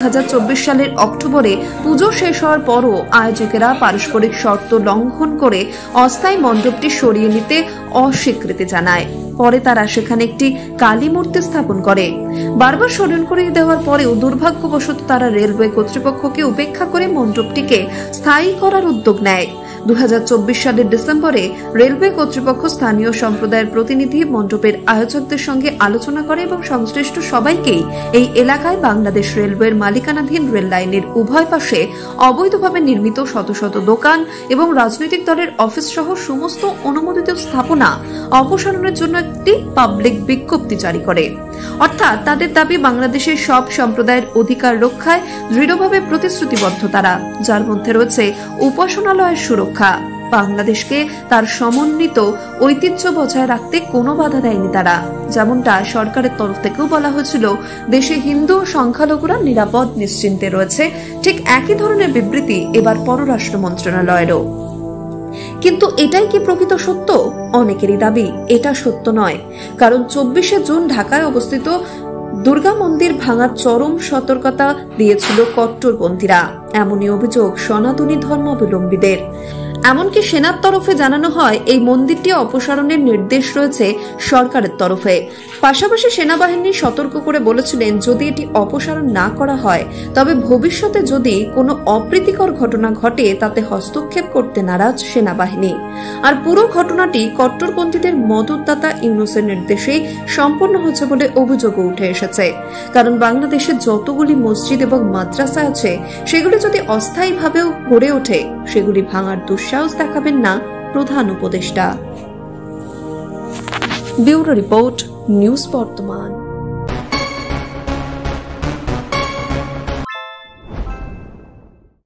2024 সালের অক্টোবরে পুজো শেষ হওয়ার পরও আয়োজকেরা পারস্পরিক শর্ত লঙ্ঘন করে অস্থায়ী মণ্ডপটি সরিয়ে নিতে অস্বীকৃতি জানায়। পরে তারা সেখানে একটি কালী মূর্তি স্থাপন করে। বারবার স্মরণ করিয়ে দেওয়ার পরেও দুর্ভাগ্যবশত তারা রেলওয়ে কর্তৃপক্ষকে উপেক্ষা করে মণ্ডপটিকে স্থায়ী করার উদ্যোগ নেয়। 2024 সালের ডিসেম্বরে রেলওয়ে কর্তৃপক্ষ স্থানীয় সম্প্রদায়ের প্রতিনিধি মণ্ডপের আয়োজকদের সঙ্গে আলোচনা করে এবং সংশ্লিষ্ট সবাইকেই এই এলাকায় বাংলাদেশ রেলওয়ের মালিকানাধীন রেল লাইনের উভয় পাশে অবৈধভাবে নির্মিত শত শত দোকান এবং রাজনৈতিক দলের অফিস সহ সমস্ত অনুমোদিত স্থাপনা অপসারণের জন্য একটি পাবলিক বিজ্ঞপ্তি জারি করে। অর্থাৎ তাদের দাবি বাংলাদেশের সব সম্প্রদায়ের অধিকার রক্ষায় দৃঢ়ভাবে প্রতিশ্রুতিবদ্ধ তারা, যার মধ্যে রয়েছে উপাসনালয়ের সুরক্ষা। বাংলাদেশকে তার সমন্বিত ঐতিহ্য বজায় রাখতে কোনো বাধা দেয়নি তারা। যেমনটা সরকারের তরফ থেকেও বলা হয়েছিল দেশে হিন্দু ও সংখ্যালঘুরা নিরাপদ নিশ্চিন্তে রয়েছে, ঠিক একই ধরনের বিবৃতি এবার পররাষ্ট্র মন্ত্রণালয়েরও। কিন্তু এটাই কি প্রকৃত সত্য? অনেকেরই দাবি এটা সত্য নয়, কারণ 24শে জুন ঢাকায় অবস্থিত দুর্গা মন্দির ভাঙার চরম সতর্কতা দিয়েছিল কট্টরপন্থীরা। এমনই অভিযোগ সনাতনী ধর্মাবলম্বীদের। এমনকি সেনার তরফে জানানো হয় এই মন্দিরটি অপসারণের নির্দেশ রয়েছে সরকারের তরফে। পাশাপাশি সেনাবাহিনী সতর্ক করে বলেছিলেন যদি এটি অপসারণ না করা হয় তবে ভবিষ্যতে যদি কোনো অপ্রীতিকর ঘটনা ঘটে তাতে হস্তক্ষেপ করতে নারাজ সেনাবাহিনী। আর পুরো ঘটনাটি কট্টরপন্থীদের মদতদাতা ইউনূসের নির্দেশেই সম্পন্ন হচ্ছে বলে অভিযোগও উঠে এসেছে। কারণ বাংলাদেশে যতগুলি মসজিদ এবং মাদ্রাসা আছে সেগুলি যদি অস্থায়ীভাবেও গড়ে ওঠে সেগুলি ভাঙার দুঃসাহস দেখাবেন না প্রধান উপদেষ্টা। ব্যুরো রিপোর্ট, নিউজ বর্তমান।